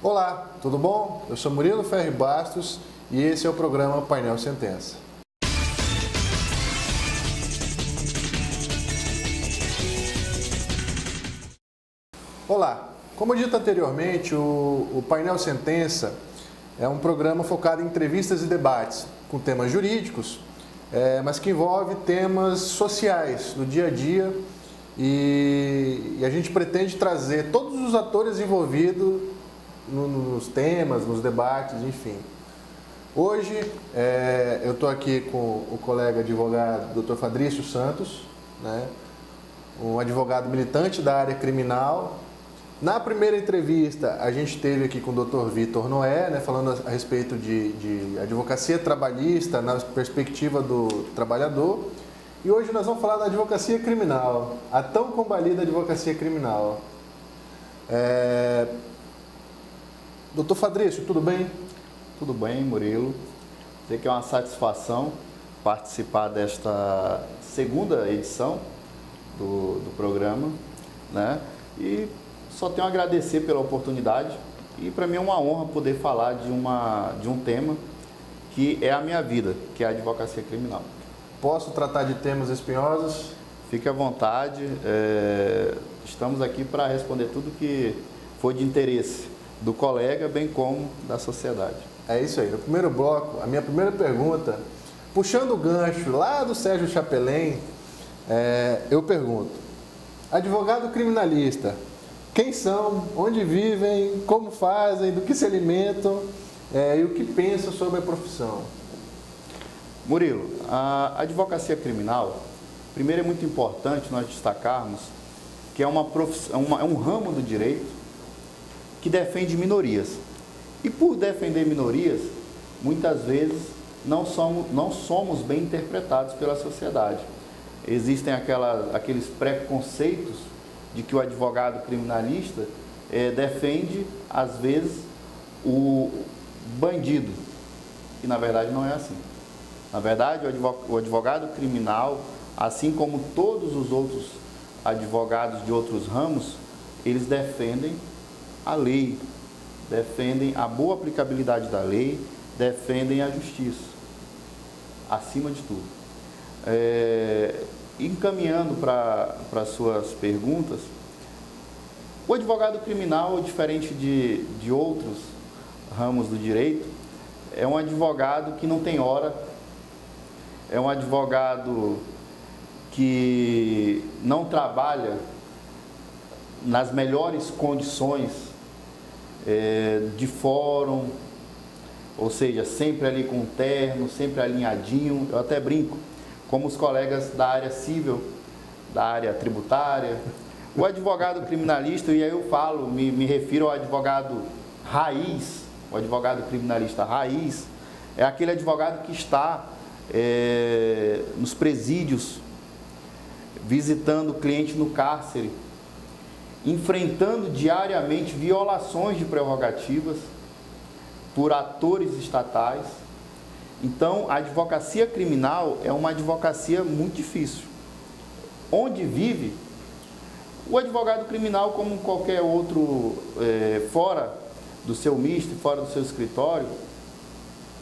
Olá, tudo bom? Eu sou Murilo Ferri Bastos e esse é o programa Painel Sentença. Olá, como dito anteriormente, o Painel Sentença é um programa focado em entrevistas e debates com temas jurídicos, mas que envolve temas sociais do dia a dia e a gente pretende trazer todos os atores envolvidos nos temas, nos debates, enfim. Hoje eu estou aqui com o colega advogado Dr. Fadrício Santos, né? Um advogado militante da área criminal. Na primeira entrevista, a gente esteve aqui com o Dr. Vitor Noé, né, falando a respeito de advocacia trabalhista na perspectiva do trabalhador. E hoje nós vamos falar da advocacia criminal, a tão combalida advocacia criminal. Dr. Fadrício, tudo bem? Tudo bem, Murilo. Sei que é uma satisfação participar desta segunda edição do programa, né? E só tenho a agradecer pela oportunidade e para mim é uma honra poder falar de um tema que é a minha vida, que é a advocacia criminal. Posso tratar de temas espinhosos? Fique à vontade, estamos aqui para responder tudo que for de interesse do colega, bem como da sociedade. É isso aí. No primeiro bloco, a minha primeira pergunta, puxando o gancho lá do Sérgio Chapelain, eu pergunto: advogado criminalista, quem são, onde vivem, como fazem, do que se alimentam e o que pensam sobre a profissão? Murilo, a advocacia criminal, primeiro é muito importante nós destacarmos que é uma profissão, é um ramo do direito que defende minorias. E por defender minorias, muitas vezes não somos bem interpretados pela sociedade. Existem aqueles preconceitos de que o advogado criminalista defende, às vezes, o bandido. E, na verdade, não é assim. Na verdade, o advogado criminal, assim como todos os outros advogados de outros ramos, eles defendem a lei, defendem a boa aplicabilidade da lei, defendem a justiça, acima de tudo. Encaminhando para as suas perguntas, o advogado criminal, diferente de outros ramos do direito, é um advogado que não tem hora, é um advogado que não trabalha nas melhores condições de fórum, ou seja, sempre ali com terno, sempre alinhadinho. Eu até brinco, como os colegas da área civil, da área tributária. O advogado criminalista, e aí eu falo, me refiro ao advogado raiz, o advogado criminalista raiz, é aquele advogado que está nos presídios, visitando o cliente no cárcere, enfrentando diariamente violações de prerrogativas por atores estatais. Então, a advocacia criminal é uma advocacia muito difícil. Onde vive, o advogado criminal, como qualquer outro, fora do seu misto, fora do seu escritório,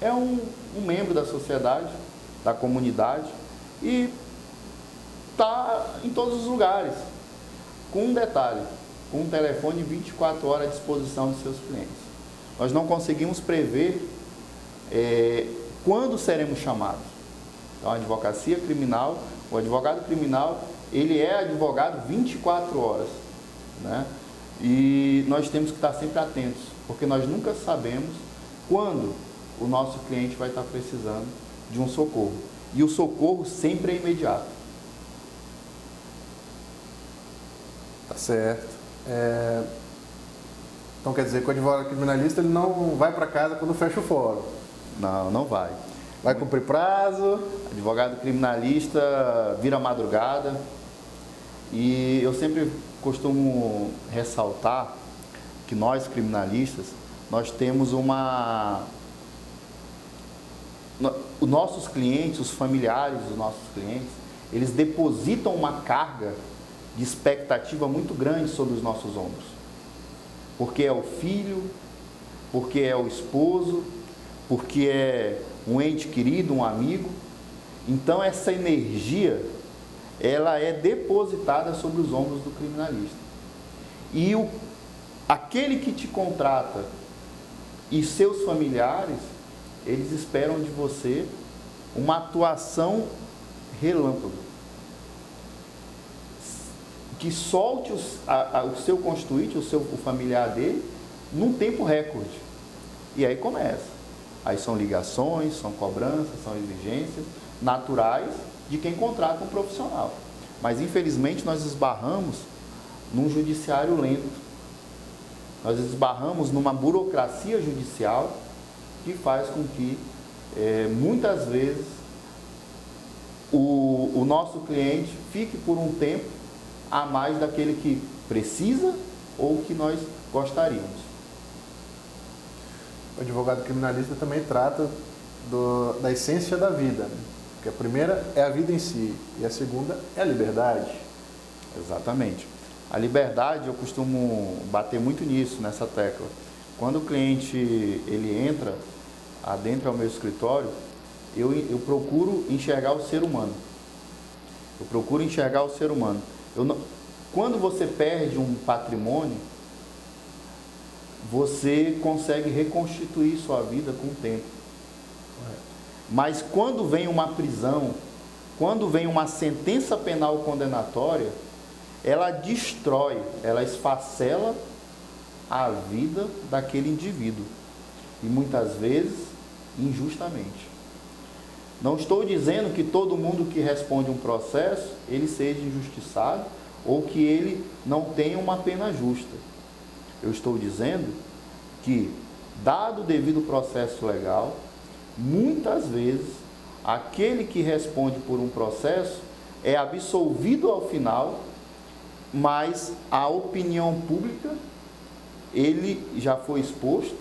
é um membro da sociedade, da comunidade, e está em todos os lugares, com um detalhe, com um telefone 24 horas à disposição dos seus clientes. Nós não conseguimos prever quando seremos chamados. Então, a advocacia criminal, o advogado criminal, ele é advogado 24 horas, né? E nós temos que estar sempre atentos, porque nós nunca sabemos quando o nosso cliente vai estar precisando de um socorro. E o socorro sempre é imediato. Tá certo. Então quer dizer que o advogado criminalista ele não vai para casa quando fecha o fórum? Não, não vai. Vai cumprir prazo? Advogado criminalista vira madrugada. E eu sempre costumo ressaltar que nós criminalistas, nós temos os nossos clientes, os familiares dos nossos clientes, eles depositam uma carga de expectativa muito grande sobre os nossos ombros. Porque é o filho, porque é o esposo, porque é um ente querido, um amigo. Então essa energia, ela é depositada sobre os ombros do criminalista. E aquele que te contrata e seus familiares, eles esperam de você uma atuação relâmpago. Que solte o seu constituinte, o familiar dele, num tempo recorde. E aí começa. Aí são ligações, são cobranças, são exigências naturais de quem contrata um profissional. Mas infelizmente nós esbarramos num judiciário lento. Nós esbarramos numa burocracia judicial que faz com que muitas vezes o nosso cliente fique por um tempo a mais daquele que precisa ou que nós gostaríamos. O advogado criminalista também trata da essência da vida, né? Porque a primeira é a vida em si e a segunda é a liberdade. Exatamente. A liberdade, eu costumo bater muito nisso, nessa tecla. Quando o cliente ele adentra ao meu escritório, eu procuro enxergar o ser humano. Eu procuro enxergar o ser humano. Quando você perde um patrimônio, você consegue reconstituir sua vida com o tempo. Mas quando vem uma prisão, quando vem uma sentença penal condenatória, ela destrói, ela esfacela a vida daquele indivíduo. E muitas vezes, injustamente. Não estou dizendo que todo mundo que responde um processo, ele seja injustiçado ou que ele não tenha uma pena justa. Eu estou dizendo que, dado o devido processo legal, muitas vezes, aquele que responde por um processo é absolvido ao final, mas a opinião pública, ele já foi exposto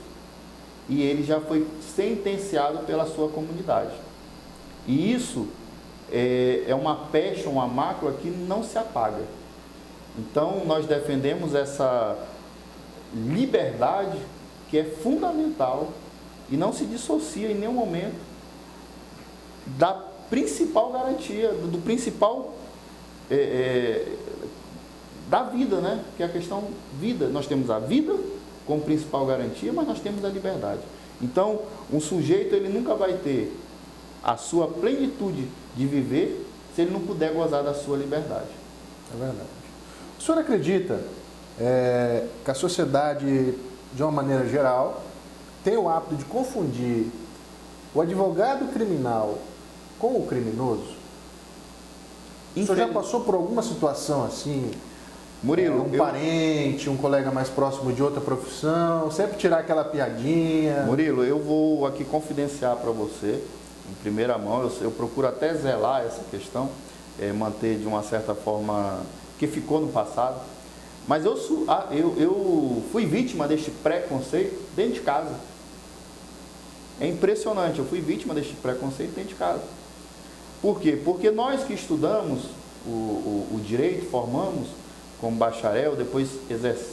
e ele já foi sentenciado pela sua comunidade. E isso é uma pecha, uma mácula que não se apaga. Então, nós defendemos essa liberdade que é fundamental e não se dissocia em nenhum momento da principal garantia, do principal da vida, né? Que é a questão vida. Nós temos a vida como principal garantia, mas nós temos a liberdade. Então, um sujeito, ele nunca vai ter a sua plenitude de viver se ele não puder gozar da sua liberdade. É verdade. O senhor acredita que a sociedade, de uma maneira geral, tem o hábito de confundir o advogado criminal com o criminoso? O senhor já passou por alguma situação assim? Murilo, um parente, um colega mais próximo de outra profissão, sempre tirar aquela piadinha? Murilo, eu vou aqui confidenciar para você, em primeira mão, eu procuro até zelar essa questão, manter de uma certa forma que ficou no passado, mas eu fui vítima deste preconceito dentro de casa. É impressionante, eu fui vítima deste preconceito dentro de casa. Por quê? Porque nós que estudamos o direito, formamos como bacharel, depois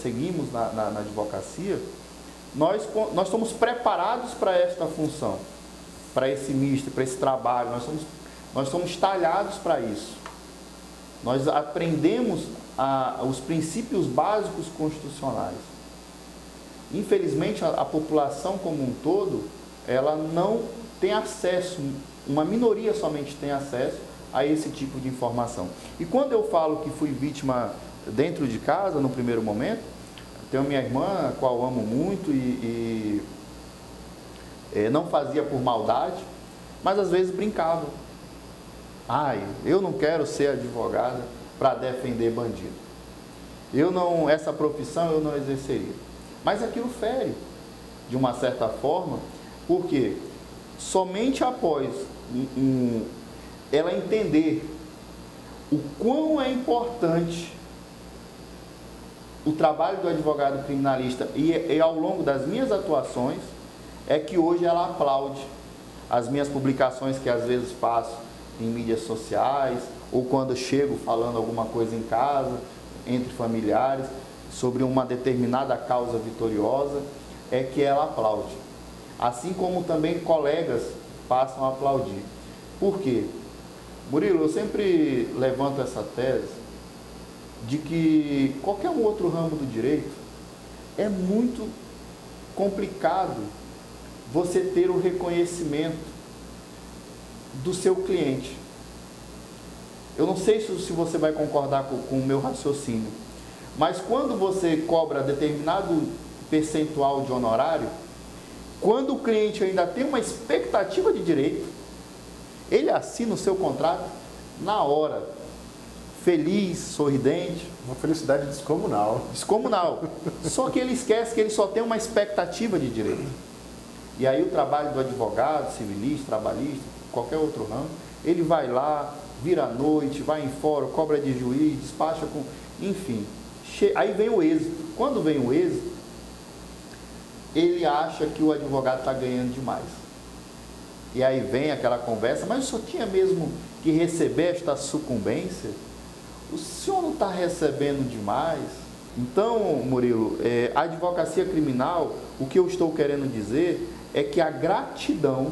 seguimos na advocacia, nós somos preparados para esta função, para esse misto, para esse trabalho, nós somos talhados para isso. Nós aprendemos os princípios básicos constitucionais. Infelizmente, a população como um todo, ela não tem acesso, uma minoria somente tem acesso a esse tipo de informação. E quando eu falo que fui vítima dentro de casa, no primeiro momento, tenho minha irmã, a qual amo muito e não fazia por maldade, mas às vezes brincava. Eu não quero ser advogada para defender bandido. Essa profissão eu não exerceria. Mas aquilo fere, de uma certa forma, porque somente após ela entender o quão é importante o trabalho do advogado criminalista e ao longo das minhas atuações, é que hoje ela aplaude as minhas publicações que às vezes faço em mídias sociais, ou quando chego falando alguma coisa em casa, entre familiares, sobre uma determinada causa vitoriosa. é que ela aplaude. Assim como também colegas passam a aplaudir. Por quê? Murilo, eu sempre levanto essa tese de que qualquer um outro ramo do direito é muito complicado você ter o reconhecimento do seu cliente. Eu não sei se você vai concordar com o meu raciocínio, mas quando você cobra determinado percentual de honorário, quando o cliente ainda tem uma expectativa de direito, ele assina o seu contrato na hora, feliz, sorridente. Uma felicidade descomunal. Descomunal. Só que ele esquece que ele só tem uma expectativa de direito. E aí o trabalho do advogado, civilista, trabalhista, qualquer outro ramo, ele vai lá, vira à noite, vai em fórum, cobra de juiz, despacha com... Enfim, aí vem o êxito. Quando vem o êxito, ele acha que o advogado está ganhando demais. E aí vem aquela conversa, mas eu só tinha mesmo que receber esta sucumbência? O senhor não está recebendo demais? Então, Murilo, a advocacia criminal, o que eu estou querendo dizer é que a gratidão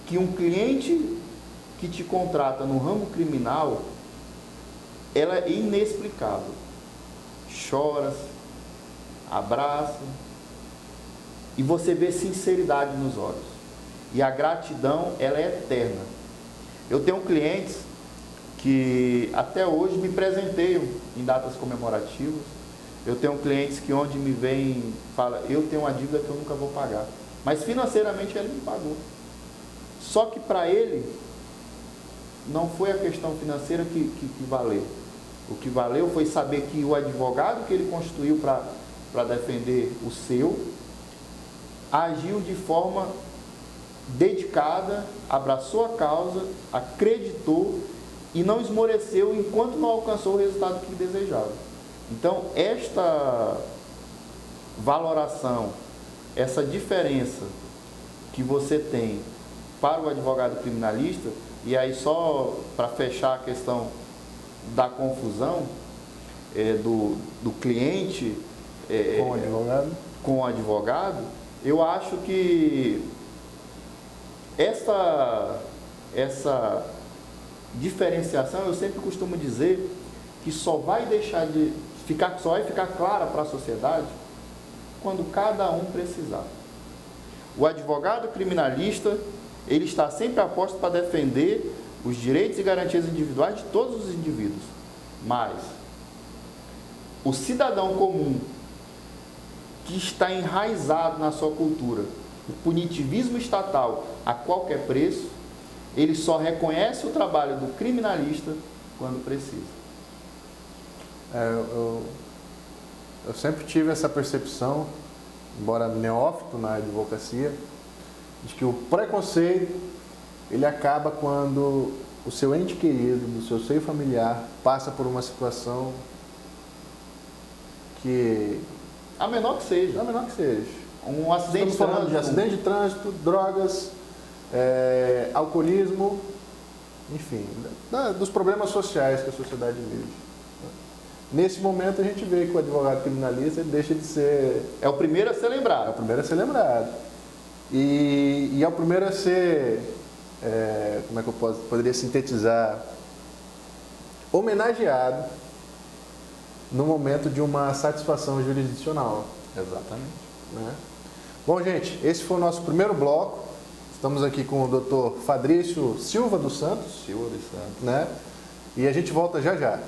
que um cliente que te contrata no ramo criminal, ela é inexplicável. Chora, abraça, e você vê sinceridade nos olhos. E a gratidão, ela é eterna. Eu tenho clientes que até hoje me presenteiam em datas comemorativas. Eu tenho clientes que onde me vêm, fala, eu tenho uma dívida que eu nunca vou pagar. Mas financeiramente ele me pagou. Só que para ele, não foi a questão financeira que valeu. O que valeu foi saber que o advogado que ele constituiu para defender o seu, agiu de forma dedicada, abraçou a causa, acreditou e não esmoreceu enquanto não alcançou o resultado que desejava. Então, esta valoração, essa diferença que você tem para o advogado criminalista, e aí só para fechar a questão da confusão do cliente com o advogado, eu acho que essa diferenciação, eu sempre costumo dizer que só vai ficar clara para a sociedade quando cada um precisar. O advogado criminalista, ele está sempre a posto para defender os direitos e garantias individuais de todos os indivíduos. Mas o cidadão comum, que está enraizado na sua cultura, o punitivismo estatal a qualquer preço, ele só reconhece o trabalho do criminalista quando precisa. Eu sempre tive essa percepção, embora neófito na advocacia, de que o preconceito ele acaba quando o seu ente querido, do seu seio familiar, passa por uma situação que... A menor que seja. A menor que seja. Um acidente de trânsito. De acidente de trânsito, drogas, alcoolismo, enfim, dos problemas sociais que a sociedade vive. Nesse momento a gente vê que o advogado criminalista deixa de ser... É o primeiro a ser lembrado. É o primeiro a ser lembrado. E é o primeiro a ser, como é que eu poderia sintetizar, homenageado no momento de uma satisfação jurisdicional. Exatamente. Né? Bom, gente, esse foi o nosso primeiro bloco. Estamos aqui com o Dr. Fadrício Silva dos Santos. Silva dos Santos. Né? E a gente volta já já.